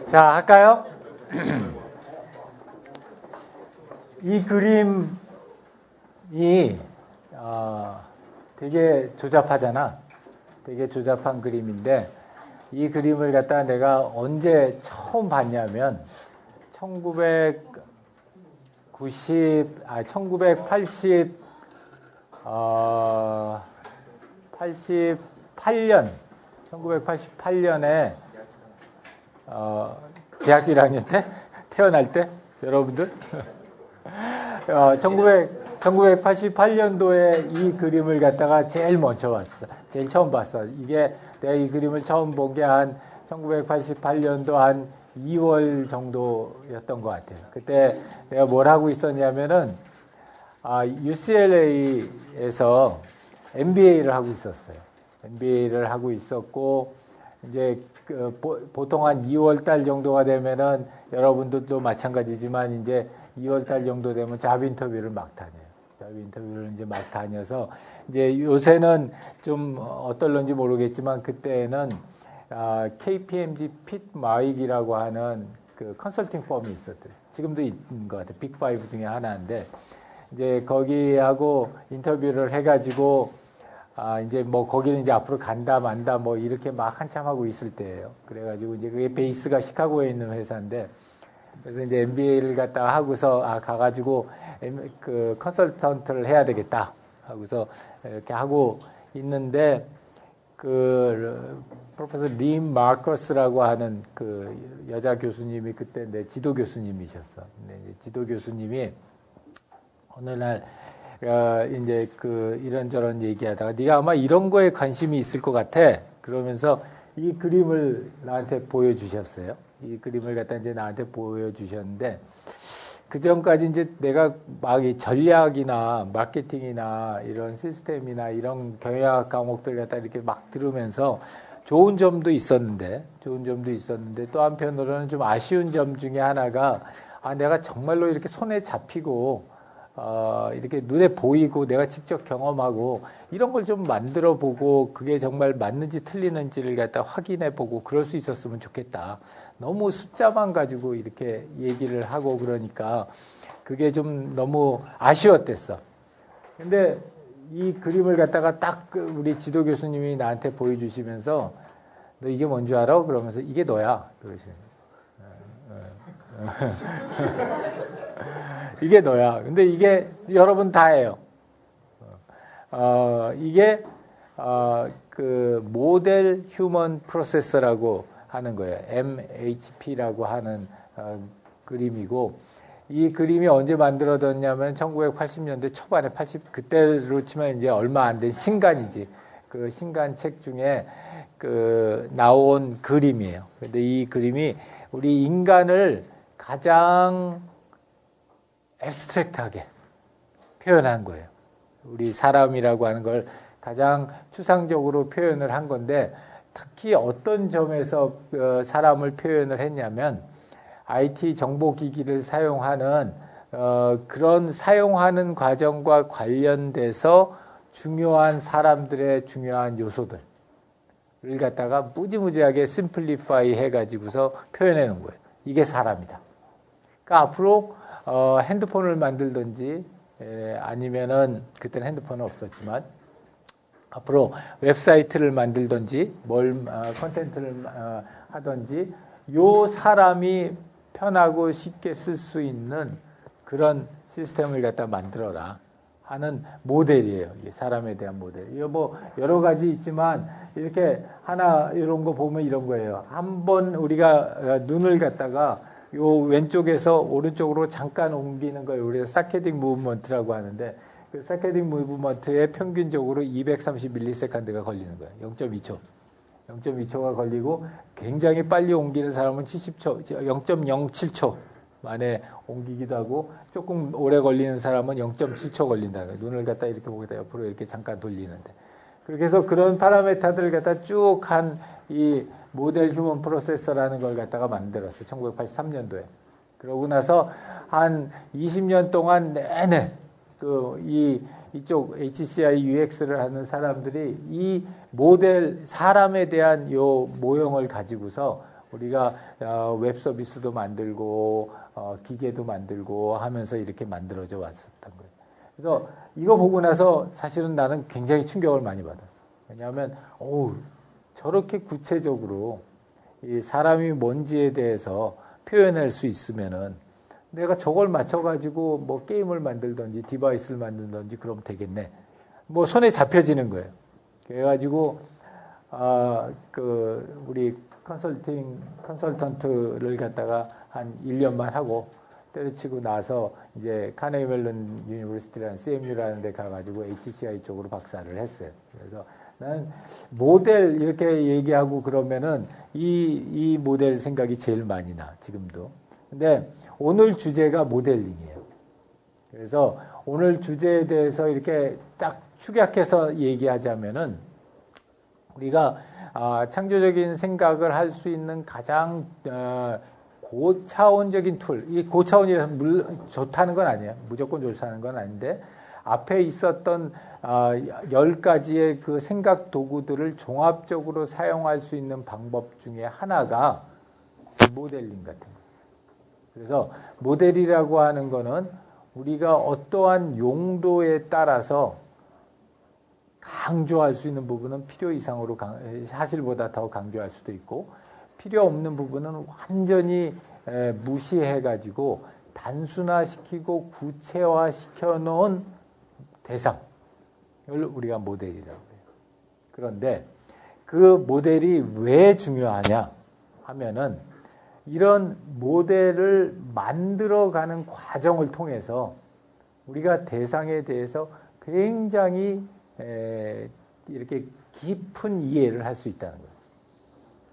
자, 할까요? 이 그림이 되게 조잡하잖아. 되게 조잡한 그림인데 이 그림을 갖다가 내가 언제 처음 봤냐면 1988년에 대학교 1학년 때 태어날 때 여러분들 1988년도에 이 그림을 갖다가 제일 먼저 봤어. 제일 처음 봤어. 이게 내가 이 그림을 처음 본 게 한 1988년도 한 2월 정도였던 것 같아요. 그때 내가 뭘 하고 있었냐면은 UCLA에서 MBA를 하고 있었어요. MBA를 하고 있었고 이제 보통 한 2월 달 정도가 되면은 여러분들도 마찬가지지만 이제 2월 달 정도 되면 잡 인터뷰를 막 다녀요. 잡 인터뷰를 이제 막 다녀서 이제 요새는 좀 어떨런지 모르겠지만 그때는 KPMG 핏마익이라고 하는 그 컨설팅 펌이 있었대요. 지금도 있는 것 같아요. 빅5 중에 하나인데 이제 거기하고 인터뷰를 해가지고 이제 뭐 거기는 이제 앞으로 간다 만다 뭐 이렇게 막 한참 하고 있을 때예요. 그래가지고 이제 그게 베이스가 시카고에 있는 회사인데 그래서 이제 MBA를 갖다가 하고서 가가지고 그 컨설턴트를 해야 되겠다 하고서 이렇게 하고 있는데 그 프로페서 림 마커스라고 하는 그 여자 교수님이 그때 내 지도 교수님이셨어. 지도 교수님이 어느 날 이제 그 이런저런 얘기하다가 네가 아마 이런 거에 관심이 있을 것 같아. 그러면서 이 그림을 나한테 보여주셨어요. 이 그림을 갖다 이제 나한테 보여주셨는데 그 전까지 이제 내가 막 이 전략이나 마케팅이나 이런 시스템이나 이런 경영학 과목들 갖다 이렇게 막 들으면서 좋은 점도 있었는데 또 한편으로는 좀 아쉬운 점 중에 하나가 내가 정말로 이렇게 손에 잡히고 이렇게 눈에 보이고 내가 직접 경험하고 이런 걸 좀 만들어 보고 그게 정말 맞는지 틀리는지를 갖다 확인해 보고 그럴 수 있었으면 좋겠다. 너무 숫자만 가지고 이렇게 얘기를 하고 그러니까 그게 좀 너무 아쉬웠댔어. 근데 이 그림을 갖다가 딱 우리 지도 교수님이 나한테 보여주시면서 너 이게 뭔 줄 알아? 그러면서 이게 너야. 그러시는 이게 너야. 근데 이게 여러분 다예요. 이게 그 모델 휴먼 프로세서라고 하는 거예요. MHP라고 하는 그림이고 이 그림이 언제 만들어졌냐면 1980년대 초반에 그때로 치면 이제 얼마 안 된 신간이지. 그 신간 책 중에 그 나온 그림이에요. 근데 이 그림이 우리 인간을 가장 앱스트랙트하게 표현한 거예요. 우리 사람이라고 하는 걸 가장 추상적으로 표현을 한 건데 특히 어떤 점에서 사람을 표현을 했냐면 IT 정보기기를 사용하는 그런 사용하는 과정과 관련돼서 중요한 사람들의 중요한 요소들을 갖다가 무지무지하게 심플리파이 해가지고서 표현해 놓은 거예요. 이게 사람이다. 그러니까 앞으로 핸드폰을 만들든지 아니면은 그때는 핸드폰은 없었지만 앞으로 웹사이트를 만들든지 컨텐츠를 하든지 요 사람이 편하고 쉽게 쓸 수 있는 그런 시스템을 갖다 만들어라 하는 모델이에요. 이게 사람에 대한 모델. 이거 뭐 여러 가지 있지만 이렇게 하나 이런 거 보면 이런 거예요. 한번 우리가 눈을 갖다가 요 왼쪽에서 오른쪽으로 잠깐 옮기는 걸 우리가 사케딕 무브먼트라고 하는데 그 사케딕 무브먼트에 평균적으로 230ms가 걸리는 거예요. 0.2초. 0.2초가 걸리고 굉장히 빨리 옮기는 사람은 70초, 0.07초 만에 옮기기도 하고 조금 오래 걸리는 사람은 0.7초 걸린다. 눈을 갖다 이렇게 보겠다 옆으로 이렇게 잠깐 돌리는데. 그렇게 해서 그런 파라메타들을 갖다 쭉 한 이 모델 휴먼 프로세서라는 걸 갖다가 만들었어요. 1983년도에. 그러고 나서 한 20년 동안 내내 이쪽 HCI UX를 하는 사람들이 이 모델 사람에 대한 요 모형을 가지고서 우리가 웹 서비스도 만들고 기계도 만들고 하면서 이렇게 만들어져 왔었던 거예요. 그래서 이거 보고 나서 사실은 나는 굉장히 충격을 많이 받았어. 왜냐하면 저렇게 구체적으로 이 사람이 뭔지에 대해서 표현할 수 있으면은 내가 저걸 맞춰가지고 뭐 게임을 만들든지 디바이스를 만들든지 그러면 되겠네. 뭐 손에 잡혀지는 거예요. 그래가지고 우리 컨설턴트를 갖다가 한 1년만 하고 때려치고 나서 이제 카네기 멜론 유니버시티라는 CMU라는 데 가가지고 HCI 쪽으로 박사를 했어요. 그래서 나는 모델 이렇게 얘기하고 그러면은 이 모델 생각이 제일 많이 나, 지금도. 근데 오늘 주제가 모델링이에요. 그래서 오늘 주제에 대해서 이렇게 딱 축약해서 얘기하자면은 우리가 창조적인 생각을 할 수 있는 가장 고차원적인 툴, 이 고차원이라서 좋다는 건 아니에요. 무조건 좋다는 건 아닌데 앞에 있었던 10가지의 그 생각 도구들을 종합적으로 사용할 수 있는 방법 중에 하나가 모델링 같은 거예요. 그래서 모델이라고 하는 거는 우리가 어떠한 용도에 따라서 강조할 수 있는 부분은 필요 이상으로 사실보다 더 강조할 수도 있고 필요 없는 부분은 완전히 무시해가지고 단순화시키고 구체화시켜 놓은 대상을 우리가 모델이라고 해요. 그런데 그 모델이 왜 중요하냐 하면은 이런 모델을 만들어가는 과정을 통해서 우리가 대상에 대해서 굉장히 이렇게 깊은 이해를 할 수 있다는 거예요.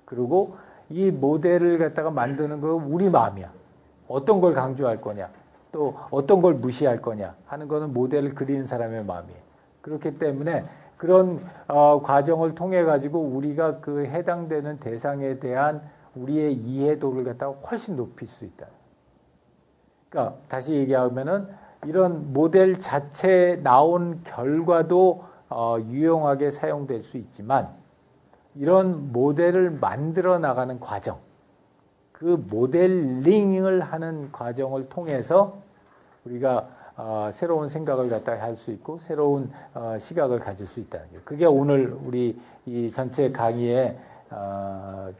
그리고 이 모델을 갖다가 만드는 거 우리 마음이야. 어떤 걸 강조할 거냐, 또 어떤 걸 무시할 거냐 하는 거는 모델을 그리는 사람의 마음이에요. 그렇기 때문에 그런 과정을 통해 가지고 우리가 그 해당되는 대상에 대한 우리의 이해도를 갖다가 훨씬 높일 수 있다. 그러니까 다시 얘기하면은 이런 모델 자체에 나온 결과도 유용하게 사용될 수 있지만 이런 모델을 만들어 나가는 과정, 그 모델링을 하는 과정을 통해서 우리가 새로운 생각을 갖다 할 수 있고 새로운 시각을 가질 수 있다는 거예요. 그게 오늘 우리 이 전체 강의의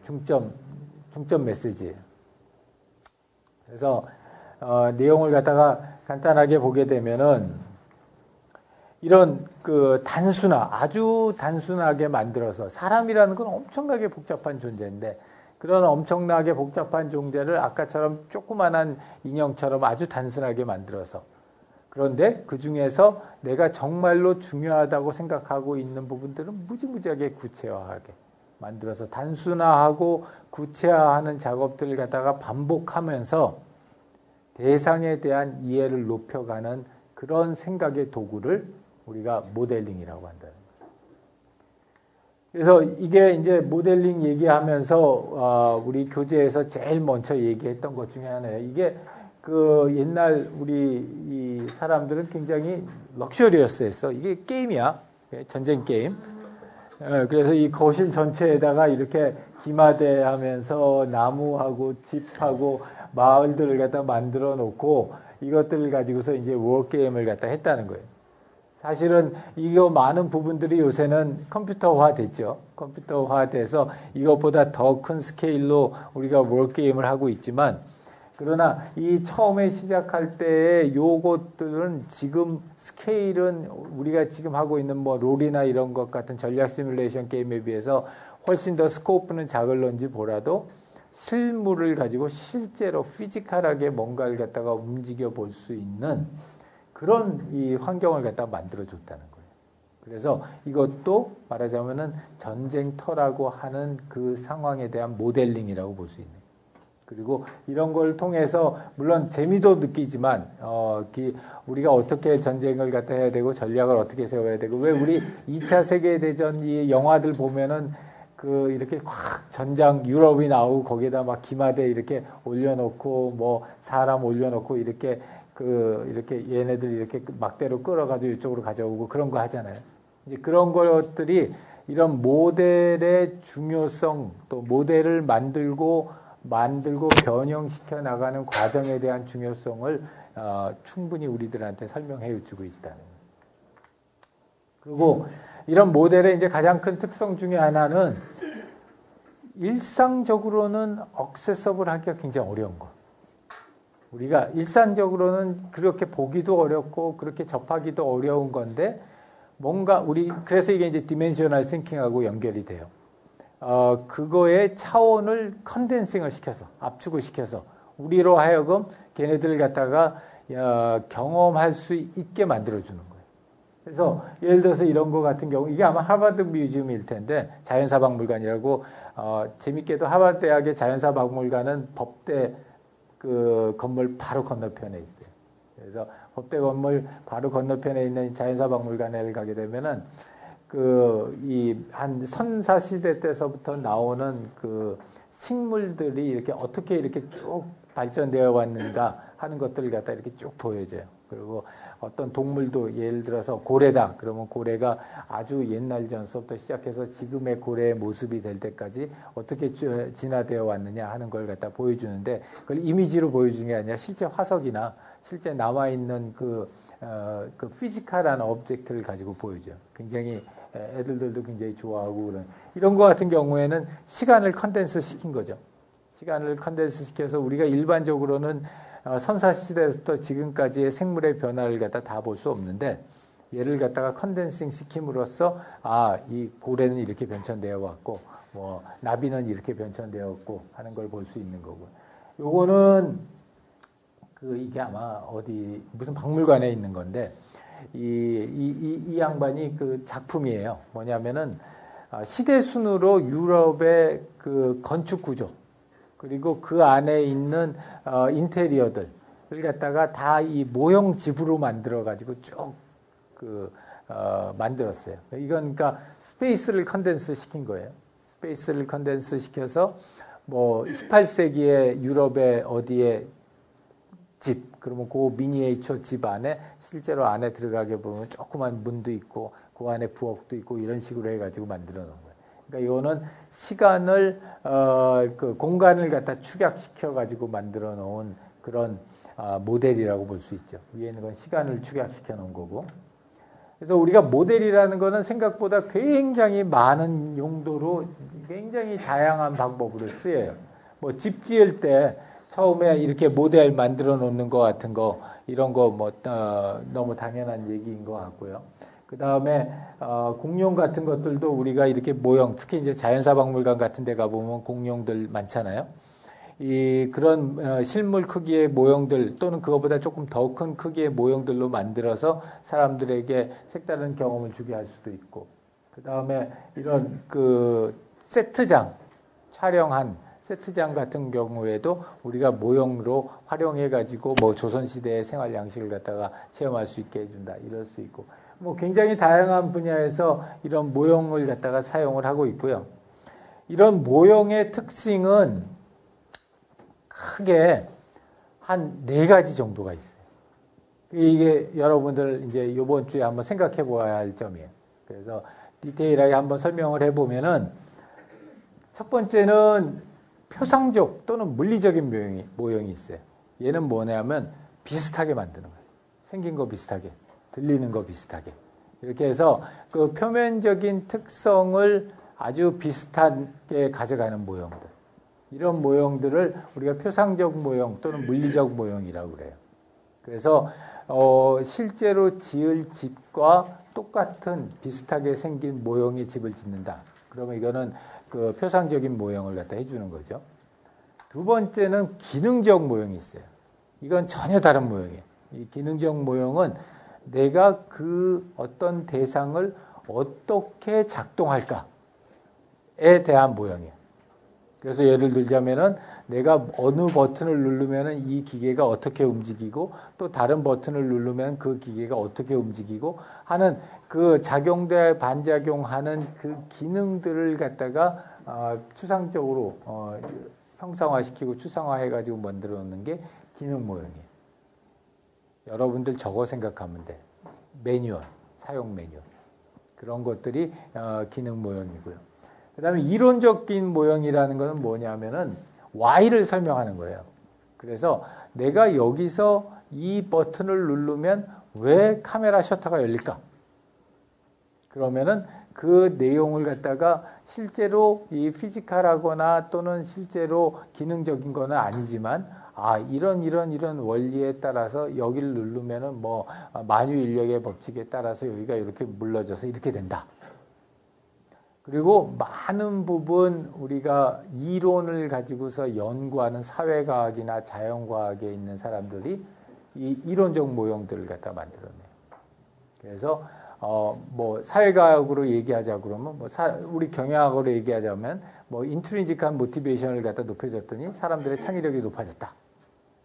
중점 메시지예요. 그래서 내용을 갖다가 간단하게 보게 되면은 이런 그 아주 단순하게 만들어서 사람이라는 건 엄청나게 복잡한 존재인데 그런 엄청나게 복잡한 존재를 아까처럼 조그만한 인형처럼 아주 단순하게 만들어서 그런데 그 중에서 내가 정말로 중요하다고 생각하고 있는 부분들은 무지무지하게 구체화하게 만들어서 단순화하고 구체화하는 작업들을 갖다가 반복하면서 대상에 대한 이해를 높여가는 그런 생각의 도구를 우리가 모델링이라고 한다는 거예요. 그래서 이게 이제 모델링 얘기하면서 우리 교재에서 제일 먼저 얘기했던 것 중에 하나예요. 이게 그 옛날 우리 이 사람들은 굉장히 럭셔리어스했어. 이게 게임이야. 전쟁 게임. 그래서 이 거실 전체에다가 이렇게 기마대하면서 나무하고 집하고 마을들을 갖다 만들어 놓고 이것들을 가지고서 이제 워게임을 갖다 했다는 거예요. 사실은 이거 많은 부분들이 요새는 컴퓨터화 됐죠. 컴퓨터화 돼서 이것보다 더 큰 스케일로 우리가 워게임을 하고 있지만 그러나 이 처음에 시작할 때의 요것들은 지금 스케일은 우리가 지금 하고 있는 뭐 롤이나 이런 것 같은 전략 시뮬레이션 게임에 비해서 훨씬 더 스코프는 작을런지 보라도 실물을 가지고 실제로 피지컬하게 뭔가를 갖다가 움직여 볼 수 있는 그런 이 환경을 갖다가 만들어 줬다는 거예요. 그래서 이것도 말하자면은 전쟁터라고 하는 그 상황에 대한 모델링이라고 볼 수 있는. 그리고 이런 걸 통해서 물론 재미도 느끼지만 우리가 어떻게 전쟁을 갖다 해야 되고 전략을 어떻게 세워야 되고 왜 우리 2차 세계대전 이 영화들 보면은 그 이렇게 확 전장 유럽이 나오고 거기에다 막 기마대 이렇게 올려놓고 뭐 사람 올려놓고 이렇게 이렇게 얘네들 이렇게 막대로 끌어가지고 이쪽으로 가져오고 그런 거 하잖아요. 이제 그런 것들이 이런 모델의 중요성, 또 모델을 만들고 변형시켜 나가는 과정에 대한 중요성을 충분히 우리들한테 설명해 주고 있다는. 그리고 이런 모델의 이제 가장 큰 특성 중에 하나는 일상적으로는 억세서블 하기가 굉장히 어려운 거. 우리가 일상적으로는 그렇게 보기도 어렵고 그렇게 접하기도 어려운 건데 뭔가 그래서 이게 이제 디멘셔널 싱킹하고 연결이 돼요. 그거의 차원을 컨덴싱을 시켜서, 압축을 시켜서 우리로 하여금 걔네들을 갖다가 경험할 수 있게 만들어주는 거예요. 그래서 예를 들어서 이런 거 같은 경우, 이게 아마 하버드 뮤지엄일 텐데, 자연사박물관이라고, 재밌게도 하버드 대학의 자연사박물관은 법대 그 건물 바로 건너편에 있어요. 그래서 법대 건물 바로 건너편에 있는 자연사박물관에 가게 되면은 한 선사 시대 때서부터 나오는 그 식물들이 이렇게 어떻게 이렇게 쭉 발전되어 왔는가 하는 것들을 갖다 이렇게 쭉 보여줘요. 그리고 어떤 동물도 예를 들어서 고래다. 그러면 고래가 아주 옛날 전서부터 시작해서 지금의 고래의 모습이 될 때까지 어떻게 진화되어 왔느냐 하는 걸 갖다 보여주는데 그걸 이미지로 보여주는 게 아니라 실제 화석이나 실제 남아있는 그 피지컬한 오브젝트를 가지고 보여줘요. 굉장히 애들도 굉장히 좋아하고 그런 이런 거 같은 경우에는 시간을 컨덴스 시킨 거죠. 시간을 컨덴스 시켜서 우리가 일반적으로는 선사시대부터 지금까지의 생물의 변화를 갖다 다 볼 수 없는데 얘를 갖다가 컨덴싱 시킴으로써 이 고래는 이렇게 변천되어 왔고 뭐 나비는 이렇게 변천되었고 하는 걸 볼 수 있는 거고. 요거는 이게 아마 어디 무슨 박물관에 있는 건데 이 양반이 그 작품이에요. 뭐냐면은 시대 순으로 유럽의 그 건축 구조 그리고 그 안에 있는 인테리어들을 갖다가 다 이 모형 집으로 만들어 가지고 쭉 만들었어요. 이건 그러니까 스페이스를 컨덴스 시킨 거예요. 스페이스를 컨덴스 시켜서 뭐 18세기에 유럽의 어디에 집, 그러면 그 미니에이처 집 안에 실제로 안에 들어가게 보면 조그만 문도 있고 그 안에 부엌도 있고 이런 식으로 해가지고 만들어 놓은 거예요. 그러니까 이거는 시간을 그 공간을 갖다 축약시켜 가지고 만들어 놓은 그런 모델이라고 볼 수 있죠. 위에 있는 건 시간을 축약시켜 놓은 거고. 그래서 우리가 모델이라는 거는 생각보다 굉장히 많은 용도로 굉장히 다양한 방법으로 쓰여요. 뭐 집 지을 때 처음에 이렇게 모델 만들어 놓는 거 같은 거 이런 거 뭐 너무 당연한 얘기인 것 같고요. 그 다음에 공룡 같은 것들도 우리가 이렇게 모형, 특히 이제 자연사박물관 같은 데 가보면 공룡들 많잖아요. 그런 실물 크기의 모형들 또는 그거보다 조금 더 큰 크기의 모형들로 만들어서 사람들에게 색다른 경험을 주게 할 수도 있고, 그 다음에 이런 그 세트장, 촬영한 세트장 같은 경우에도 우리가 모형으로 활용해가지고 뭐 조선시대의 생활 양식을 갖다가 체험할 수 있게 해준다, 이럴 수 있고, 뭐 굉장히 다양한 분야에서 이런 모형을 갖다가 사용을 하고 있고요. 이런 모형의 특징은 크게 한 4가지 정도가 있어요. 이게 여러분들 이제 이번 주에 한번 생각해 보아야 할 점이에요. 그래서 디테일하게 한번 설명을 해보면은 첫 번째는 표상적 또는 물리적인 모형이 있어요. 얘는 뭐냐면 비슷하게 만드는 거예요. 생긴 거 비슷하게, 들리는 거 비슷하게. 이렇게 해서 그 표면적인 특성을 아주 비슷하게 가져가는 모형들. 이런 모형들을 우리가 표상적 모형 또는 물리적 모형이라고 그래요. 그래서 실제로 지을 집과 똑같은 비슷하게 생긴 모형의 집을 짓는다. 그러면 이거는 그 표상적인 모형을 갖다 해주는 거죠. 두 번째는 기능적 모형이 있어요. 이건 전혀 다른 모형이에요. 이 기능적 모형은 내가 그 어떤 대상을 어떻게 작동할까에 대한 모형이에요. 그래서 예를 들자면은 내가 어느 버튼을 누르면은 이 기계가 어떻게 움직이고 또 다른 버튼을 누르면 그 기계가 어떻게 움직이고 하는 그 작용대 반작용하는 그 기능들을 갖다가 추상적으로 형상화시키고 추상화해가지고 만들어 놓는 게 기능 모형이에요. 여러분들 저거 생각하면 돼. 매뉴얼, 사용 매뉴얼. 그런 것들이 기능 모형이고요. 그 다음에 이론적인 모형이라는 것은 뭐냐면은 Y를 설명하는 거예요. 그래서 내가 여기서 이 버튼을 누르면 왜 카메라 셔터가 열릴까? 그러면은 그 내용을 갖다가 실제로 이 피지컬하거나 또는 실제로 기능적인 거는 아니지만 이런 원리에 따라서 여기를 누르면은 뭐 만유 인력의 법칙에 따라서 여기가 이렇게 물러져서 이렇게 된다. 그리고 많은 부분 우리가 이론을 가지고서 연구하는 사회과학이나 자연과학에 있는 사람들이 이 이론적 모형들을 갖다 만들어내요. 그래서 뭐 사회과학으로 얘기하자 그러면 우리 경영학으로 얘기하자면 뭐 인트린직한 모티베이션을 갖다 높여줬더니 사람들의 창의력이 높아졌다.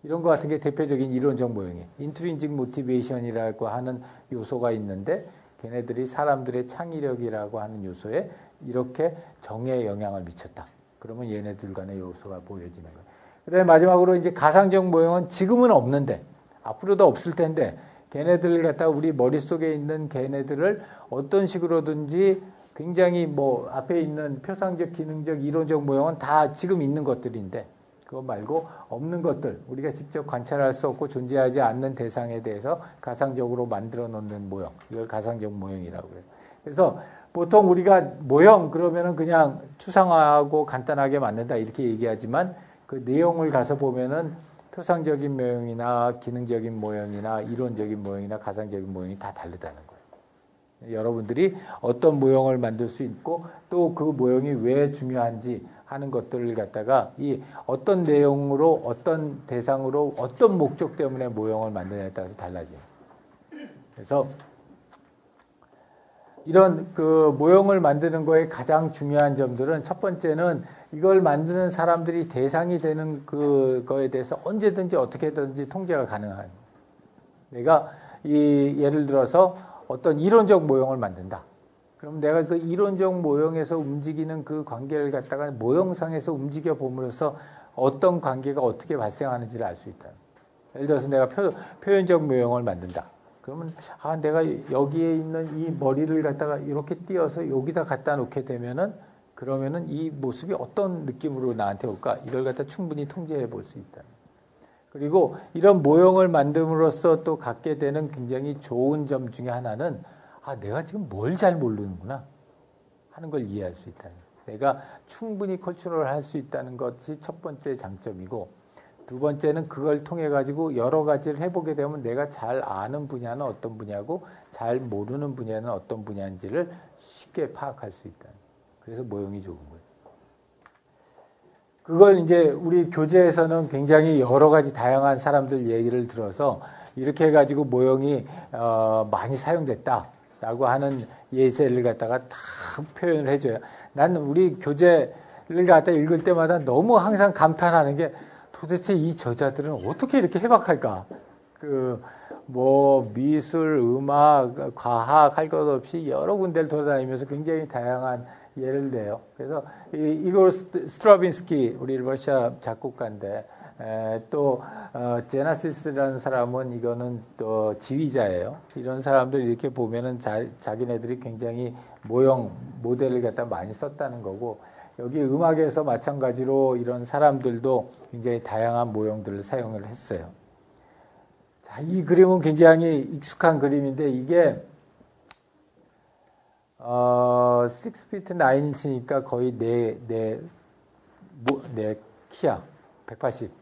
이런 것 같은 게 대표적인 이론적 모형이에요. 인트린직 모티베이션이라고 하는 요소가 있는데 걔네들이 사람들의 창의력이라고 하는 요소에 이렇게 정에 영향을 미쳤다. 그러면 얘네들 간의 요소가 보여지는 거예요. 그다음에 마지막으로 이제 가상적 모형은 지금은 없는데 앞으로도 없을 텐데 걔네들을 갖다가 우리 머릿속에 있는 걔네들을 어떤 식으로든지 굉장히 뭐 앞에 있는 표상적, 기능적, 이론적 모형은 다 지금 있는 것들인데 그거 말고 없는 것들, 우리가 직접 관찰할 수 없고 존재하지 않는 대상에 대해서 가상적으로 만들어 놓는 모형, 이걸 가상적 모형이라고 해요. 그래서 보통 우리가 모형 그러면은 그냥 추상화하고 간단하게 만든다 이렇게 얘기하지만 그 내용을 가서 보면은 표상적인 모형이나 기능적인 모형이나 이론적인 모형이나 가상적인 모형이 다 다르다는 거예요. 여러분들이 어떤 모형을 만들 수 있고 또 그 모형이 왜 중요한지 하는 것들을 갖다가 이 어떤 내용으로 어떤 대상으로 어떤 목적 때문에 모형을 만드냐에 따라서 달라져요. 그래서 이런 그 모형을 만드는 거에 가장 중요한 점들은 첫 번째는 이걸 만드는 사람들이 대상이 되는 그거에 대해서 언제든지 어떻게든지 통제가 가능한. 내가 예를 들어서 어떤 이론적 모형을 만든다. 그럼 내가 그 이론적 모형에서 움직이는 그 관계를 갖다가 모형상에서 움직여 봄으로써 어떤 관계가 어떻게 발생하는지를 알 수 있다. 예를 들어서 내가 표현적 모형을 만든다. 그러면 내가 여기에 있는 이 머리를 갖다가 이렇게 띄어서 여기다 갖다 놓게 되면은 그러면은 이 모습이 어떤 느낌으로 나한테 올까? 이걸 갖다 충분히 통제해 볼 수 있다. 그리고 이런 모형을 만듦으로써 또 갖게 되는 굉장히 좋은 점 중에 하나는 내가 지금 뭘 잘 모르는구나 하는 걸 이해할 수 있다. 내가 충분히 컨트롤할 수 있다는 것이 첫 번째 장점이고 두 번째는 그걸 통해 가지고 여러 가지를 해보게 되면 내가 잘 아는 분야는 어떤 분야고 잘 모르는 분야는 어떤 분야인지를 쉽게 파악할 수 있다. 그래서 모형이 좋은 거예요. 그걸 이제 우리 교재에서는 굉장히 여러 가지 다양한 사람들 얘기를 들어서 이렇게 해가지고 모형이 많이 사용됐다라고 하는 예제를 갖다가 다 표현을 해줘요. 나는 우리 교재를 갖다 읽을 때마다 너무 항상 감탄하는 게 도대체 이 저자들은 어떻게 이렇게 해박할까? 미술, 음악, 과학 할 것 없이 여러 군데를 돌아다니면서 굉장히 다양한 예를 내요. 그래서 이걸 스트라빈스키, 우리 러시아 작곡가인데 또 제나시스라는 사람은 이거는 또 지휘자예요. 이런 사람들 이렇게 보면은 자기네들이 굉장히 모형 모델을 갖다 많이 썼다는 거고 여기 음악에서 마찬가지로 이런 사람들도 굉장히 다양한 모형들을 사용을 했어요. 자, 이 그림은 굉장히 익숙한 그림인데 이게 6feet 9inch니까 거의 내 키야 180.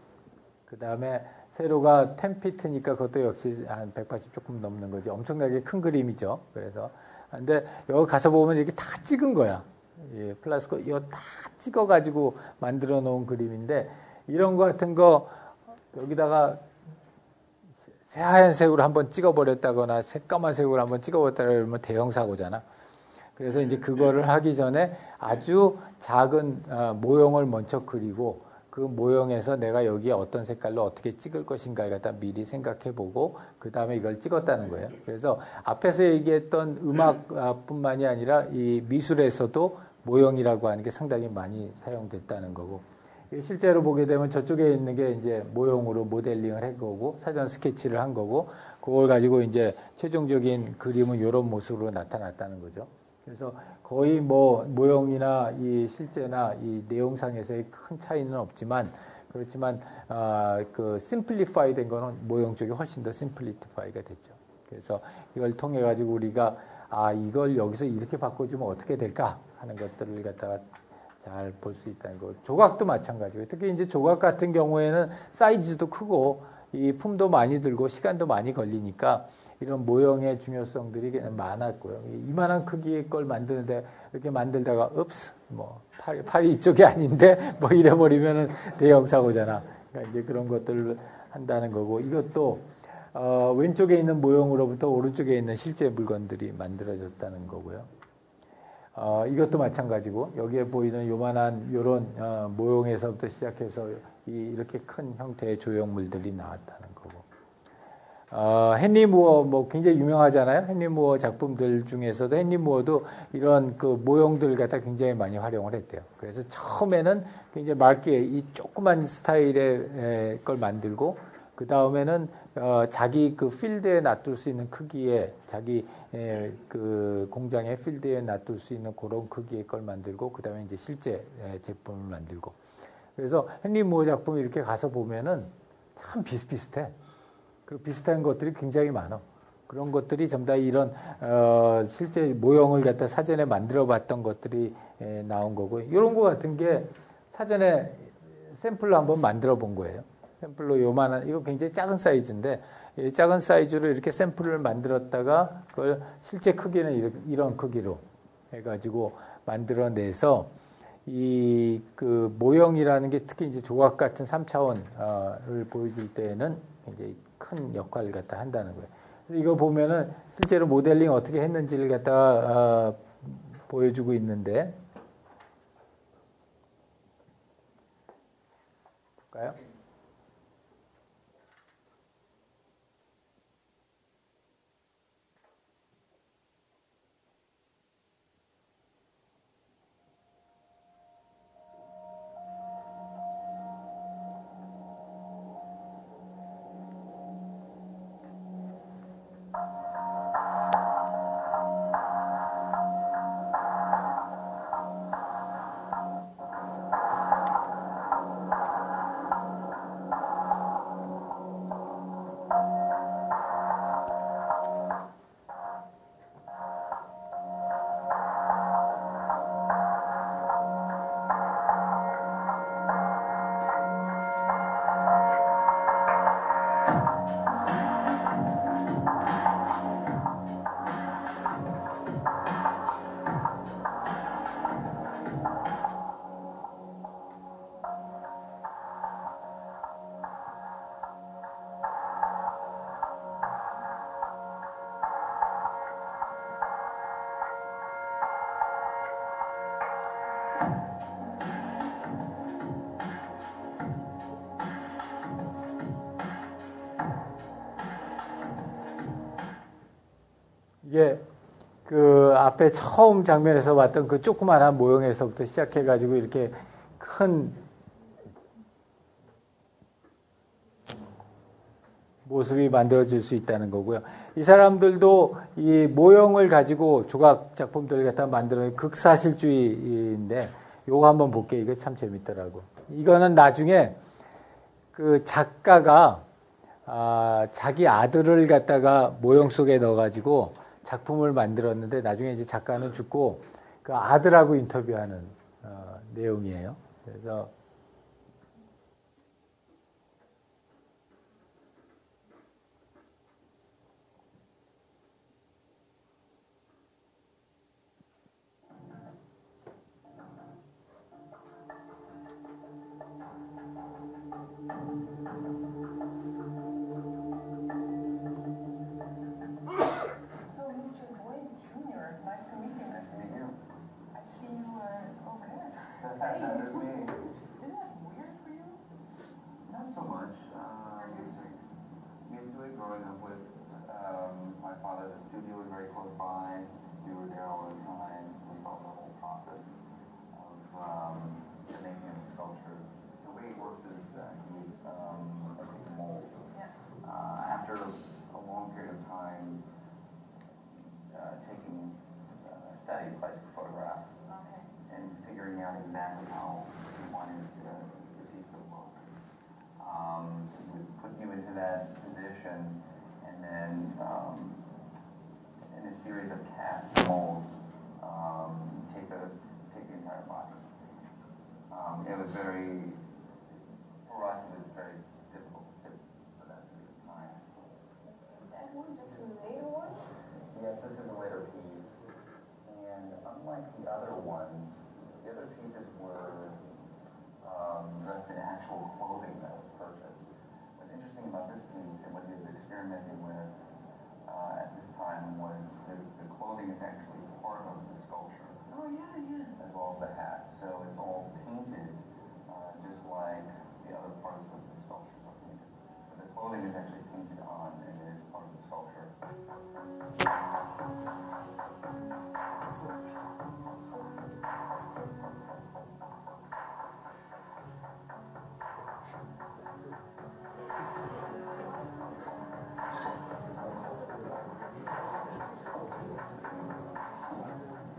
그 다음에 세로가 10feet니까 그것도 역시 한 180 조금 넘는 거지. 엄청나게 큰 그림이죠. 그래서 근데 여기 가서 보면 이렇게 다 찍은 거야. 예, 플라스코 이거 다 찍어가지고 만들어 놓은 그림인데 이런 거 같은 거 여기다가 새하얀색으로 한번 찍어버렸다거나 새까만 색으로 한번 찍어버렸다 그러면 대형 사고잖아. 그래서 이제 그거를 하기 전에 아주 작은 모형을 먼저 그리고 그 모형에서 내가 여기에 어떤 색깔로 어떻게 찍을 것인가를 갖다 미리 생각해보고 그 다음에 이걸 찍었다는 거예요. 그래서 앞에서 얘기했던 음악뿐만이 아니라 이 미술에서도 모형이라고 하는 게 상당히 많이 사용됐다는 거고 실제로 보게 되면 저쪽에 있는 게 이제 모형으로 모델링을 한 거고 사전 스케치를 한 거고 그걸 가지고 이제 최종적인 그림은 이런 모습으로 나타났다는 거죠. 그래서 거의 뭐 모형이나 이 실제나 이 내용상에서의 큰 차이는 없지만 그렇지만 그 심플리파이 된 거는 모형 쪽이 훨씬 더 심플리파이가 됐죠. 그래서 이걸 통해 가지고 우리가 이걸 여기서 이렇게 바꿔주면 어떻게 될까 하는 것들을 갖다가 잘 볼 수 있다는 거. 조각도 마찬가지고요. 특히 이제 조각 같은 경우에는 사이즈도 크고 이 품도 많이 들고 시간도 많이 걸리니까 이런 모형의 중요성들이 많았고요. 이만한 크기의 걸 만드는데 이렇게 만들다가 뭐 팔이 이쪽이 아닌데 뭐 이래버리면은 대형 사고잖아. 그러니까 이제 그런 것들을 한다는 거고 이것도 왼쪽에 있는 모형으로부터 오른쪽에 있는 실제 물건들이 만들어졌다는 거고요. 이것도 마찬가지고 여기에 보이는 요만한 요런 모형에서부터 시작해서 이렇게 큰 형태의 조형물들이 나왔다는 거고. 헨리 무어 뭐 굉장히 유명하잖아요. 헨리 무어 작품들 중에서도 헨리 무어도 이런 그 모형들을 갖다 굉장히 많이 활용을 했대요. 그래서 처음에는 굉장히 맑게 이 조그만 스타일의 걸 만들고 그 다음에는 자기 그 필드에 놔둘 수 있는 크기에 자기 그 공장의 필드에 놔둘 수 있는 그런 크기의 걸 만들고 그 다음에 이제 실제 제품을 만들고 그래서 헨리 무어 작품 이렇게 가서 보면은 참 비슷비슷해. 그 비슷한 것들이 굉장히 많아. 그런 것들이 전부 다 이런 실제 모형을 갖다 사전에 만들어봤던 것들이 나온 거고 이런 거 같은 게 사전에 샘플로 한번 만들어 본 거예요. 샘플로 요만한 이거 굉장히 작은 사이즈인데 이 작은 사이즈로 이렇게 샘플을 만들었다가 그걸 실제 크기는 이런 크기로 해가지고 만들어내서 이 그 모형이라는 게 특히 이제 조각 같은 3차원을 보여줄 때에는 굉장히 큰 역할을 갖다 한다는 거예요. 그래서 이거 보면은 실제로 모델링 어떻게 했는지를 갖다 보여주고 있는데 볼까요? 이게 그 앞에 처음 장면에서 봤던 그 조그만한 모형에서부터 시작해가지고 이렇게 큰 모습이 만들어질 수 있다는 거고요. 이 사람들도 이 모형을 가지고 조각 작품들을 갖다 만드는 극사실주의인데 요거 한번 볼게요. 이거 참 재밌더라고. 이거는 나중에 그 작가가 자기 아들을 갖다가 모형 속에 넣어가지고 작품을 만들었는데 나중에 이제 작가는 죽고 그 아들하고 인터뷰하는 내용이에요. 그래서 That's me. Isn't that weird for you? Not so much. Used to it. Used to it growing up with my father. The studio was very close by. We were there all the time. We saw the whole process of the making of the sculptures. The way it works is he takes a mold. After a long period of time taking studies installation, and then in a series of cast molds, take the entire body. It was very, for us, it was very difficult to sit for that period of time. That one, that's a later one? Yes, this is a later piece, and unlike the other ones, the other pieces were dressed in actual clothing that was purchased. What's interesting about this piece and what he was experimenting with at this time was the clothing is actually part of the sculpture. Oh, yeah. As well as the hat. So it's all painted just like the other parts of the sculptures are painted. So the clothing is actually painted on and it is part of the sculpture.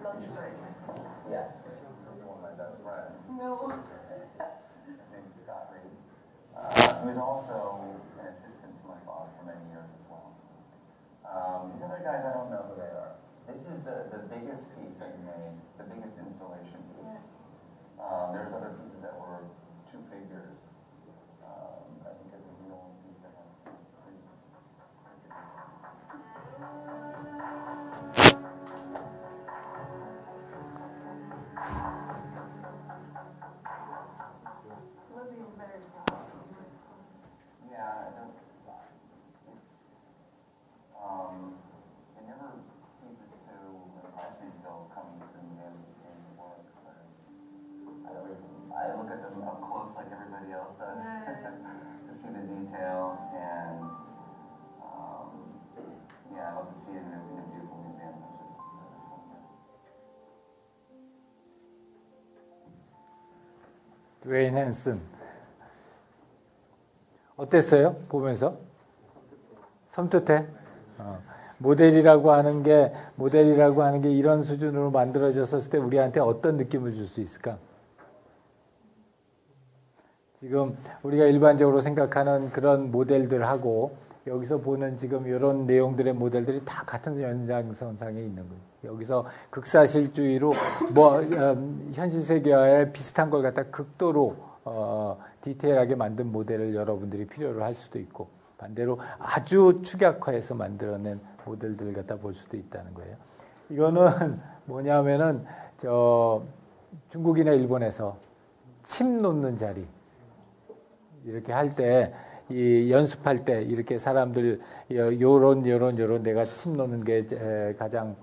Lunch break. Yes, this is one of my best friends. No. His name is Scott Reed. He was also an assistant to my father for many years as well. These other guys, I don't know who they are. This is the biggest piece that he made, the biggest installation piece. There's other pieces that were two figures. I think this is the only piece that has three. Must be very proud. Yeah, it never ceases to impress me still coming to the museum and seeing the work. I look at them up close like everybody else does to see the detail, and I love to see it in a beautiful museum such as this one. 드웨인 핸슨 어땠어요? 보면서? 섬뜩해? 모델이라고 하는 게 이런 수준으로 만들어졌을 때 우리한테 어떤 느낌을 줄 수 있을까? 지금 우리가 일반적으로 생각하는 그런 모델들하고 여기서 보는 지금 이런 내용들의 모델들이 다 같은 연장선상에 있는 거예요. 여기서 극사실주의로 현실 세계와의 비슷한 걸 갖다 극도로 디테일하게 만든 모델을 여러분들이 필요로 할 수도 있고, 반대로 아주 축약화해서 만들어낸 모델들을 갖다 볼 수도 있다는 거예요. 이거는 뭐냐면은 중국이나 일본에서 침 놓는 자리 이렇게 할 때 이 연습할 때 이렇게 사람들 요런 내가 침 놓는 게 가장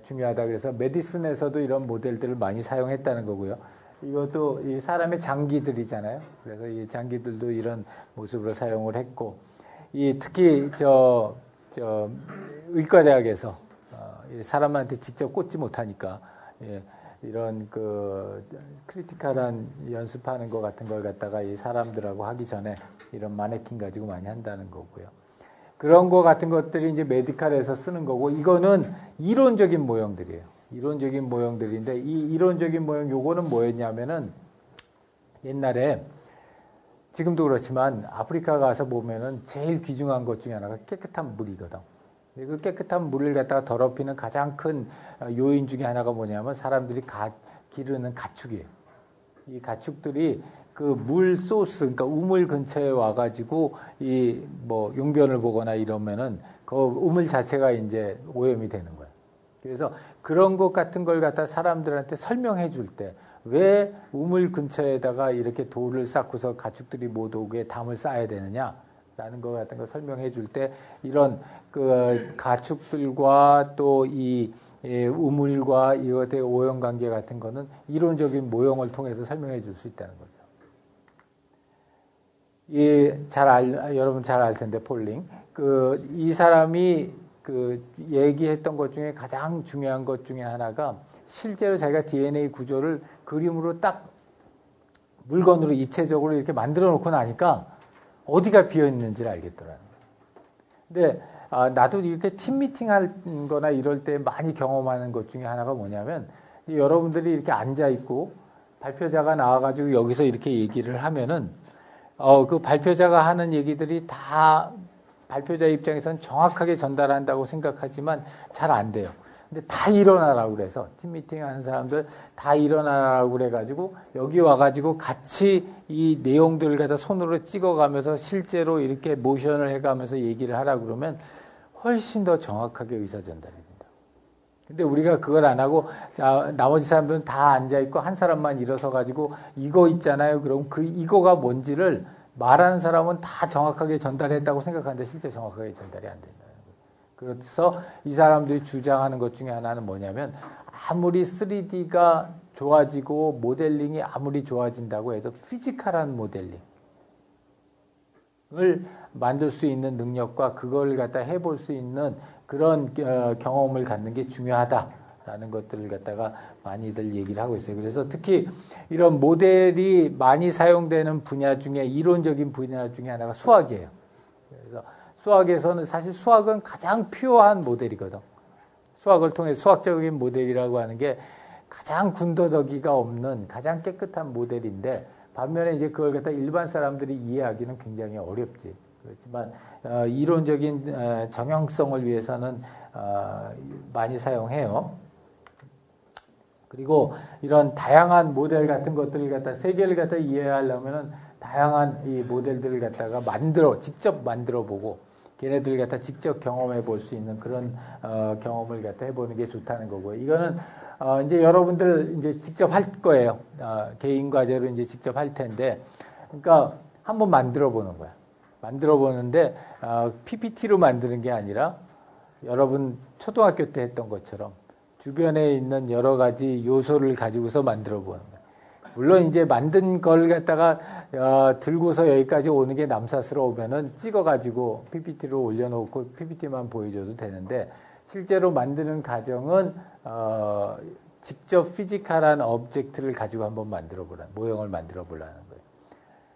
중요하다 그래서 메디슨에서도 이런 모델들을 많이 사용했다는 거고요. 이것도 이 사람의 장기들이잖아요. 그래서 이 장기들도 이런 모습으로 사용을 했고, 특히 의과대학에서 사람한테 직접 꽂지 못하니까 이런 크리티컬한 연습하는 것 같은 걸 갖다가 이 사람들하고 하기 전에 이런 마네킹 가지고 많이 한다는 거고요. 그런 거 같은 것들이 이제 메디칼에서 쓰는 거고, 이거는 이론적인 모형들이에요. 이론적인 모형들인데, 이 이론적인 모형 요거는 뭐였냐면은 옛날에, 지금도 그렇지만 아프리카 가서 보면은 제일 귀중한 것 중에 하나가 깨끗한 물이거든. 그 깨끗한 물을 갖다가 더럽히는 가장 큰 요인 중에 하나가 뭐냐면 사람들이 기르는 가축이에요. 이 가축들이 그 물 소스, 그러니까 우물 근처에 와가지고 용변을 보거나 이러면은 그 우물 자체가 이제 오염이 되는 거예요. 그래서 그런 것 같은 걸 갖다 사람들한테 설명해 줄 때, 왜 우물 근처에다가 이렇게 돌을 쌓고서 가축들이 못 오게 담을 쌓아야 되느냐라는 것 같은 거 설명해 줄 때, 이런 그 가축들과 또 이 우물과 이것의 오염 관계 같은 거는 이론적인 모형을 통해서 설명해 줄 수 있다는 거죠. 여러분 잘 알 텐데, 폴링. 이 사람이 얘기했던 것 중에 가장 중요한 것 중에 하나가 실제로 자기가 DNA 구조를 그림으로 딱 물건으로 입체적으로 이렇게 만들어 놓고 나니까 어디가 비어 있는지를 알겠더라고요. 근데 나도 이렇게 팀 미팅 할 거나 이럴 때 많이 경험하는 것 중에 하나가 뭐냐면, 여러분들이 이렇게 앉아 있고 발표자가 나와가지고 여기서 이렇게 얘기를 하면은 그 발표자가 하는 얘기들이 다 발표자 입장에서는 정확하게 전달한다고 생각하지만 잘 안 돼요. 근데 다 일어나라고 그래서 팀 미팅 하는 사람들 다 일어나라고 그래가지고 여기 와가지고 같이 이 내용들을 갖다 손으로 찍어가면서 실제로 이렇게 모션을 해가면서 얘기를 하라고 그러면 훨씬 더 정확하게 의사 전달이 된다. 근데 우리가 그걸 안 하고 자, 나머지 사람들은 다 앉아있고 한 사람만 일어서가지고 이거 있잖아요. 그럼 그 이거가 뭔지를 말하는 사람은 다 정확하게 전달했다고 생각하는데 실제 정확하게 전달이 안 된다. 그래서 이 사람들이 주장하는 것 중에 하나는 뭐냐면 아무리 3D가 좋아지고 모델링이 아무리 좋아진다고 해도 피지컬한 모델링을 만들 수 있는 능력과 그걸 갖다 해볼 수 있는 그런 경험을 갖는 게 중요하다라는 것들을 갖다가 많이들 얘기를 하고 있어요. 그래서 특히 이런 모델이 많이 사용되는 분야 중에 이론적인 분야 중에 하나가 수학이에요. 그래서 수학에서는 사실 수학은 가장 퓨어한 모델이거든. 수학을 통해 수학적인 모델이라고 하는 게 가장 군더더기가 없는 가장 깨끗한 모델인데 반면에 이제 그걸 갖다 일반 사람들이 이해하기는 굉장히 어렵지. 그렇지만 이론적인 정형성을 위해서는 많이 사용해요. 그리고 이런 다양한 모델 같은 것들을 갖다 세계를 갖다 이해하려면은 다양한 이 모델들을 갖다가 직접 만들어 보고 걔네들 갖다 직접 경험해 볼 수 있는 그런 경험을 갖다 해보는 게 좋다는 거고요. 이거는 이제 여러분들 이제 직접 할 거예요. 개인 과제로 이제 직접 할 텐데, 그러니까 한번 만들어 보는 거야. 만들어 보는데 PPT로 만드는 게 아니라 여러분 초등학교 때 했던 것처럼 주변에 있는 여러 가지 요소를 가지고서 만들어 보는 거야. 물론 이제 만든 걸 갖다가 들고서 여기까지 오는 게 남사스러우면은 찍어가지고 PPT로 올려놓고 PPT만 보여줘도 되는데 실제로 만드는 과정은 직접 피지컬한 오브젝트를 가지고 한번 모형을 만들어 보라는 거예요.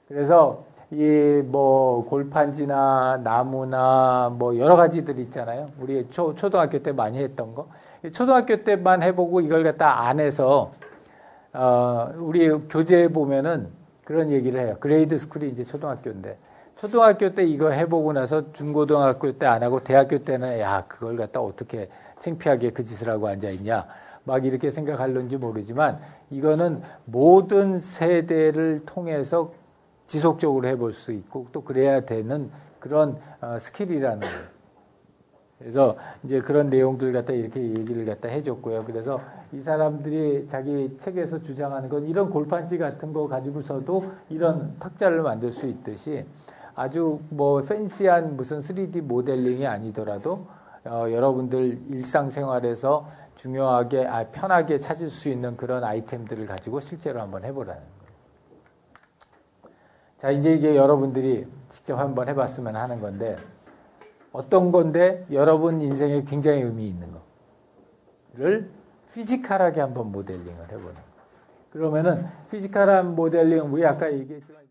그래서 이 뭐 골판지나 나무나 뭐 여러 가지들 있잖아요. 우리 초등학교 때 많이 했던 거. 초등학교 때만 해보고 이걸 갖다 안 해서 우리 교재에 보면은 그런 얘기를 해요. 그레이드 스쿨이 이제 초등학교인데 초등학교 때 이거 해보고 나서 중고등학교 때 안 하고 대학교 때는 야 그걸 갖다 어떻게 창피하게 그 짓을 하고 앉아있냐 막 이렇게 생각할는지 모르지만 이거는 모든 세대를 통해서 지속적으로 해볼 수 있고 또 그래야 되는 그런 스킬이라는 거예요. 그래서 이제 그런 내용들 갖다 이렇게 얘기를 갖다 해줬고요. 그래서 이 사람들이 자기 책에서 주장하는 건 이런 골판지 같은 거 가지고서도 이런 탁자를 만들 수 있듯이 아주 뭐 팬시한 무슨 3D 모델링이 아니더라도 여러분들 일상생활에서 중요하게 편하게 찾을 수 있는 그런 아이템들을 가지고 실제로 한번 해보라는 거예요. 자, 이제 이게 여러분들이 직접 한번 해봤으면 하는 건데 어떤 건데 여러분 인생에 굉장히 의미 있는 거를 피지컬하게 한번 모델링을 해보는 거예요. 그러면은 피지컬한 모델링 우리 아까 얘기했지만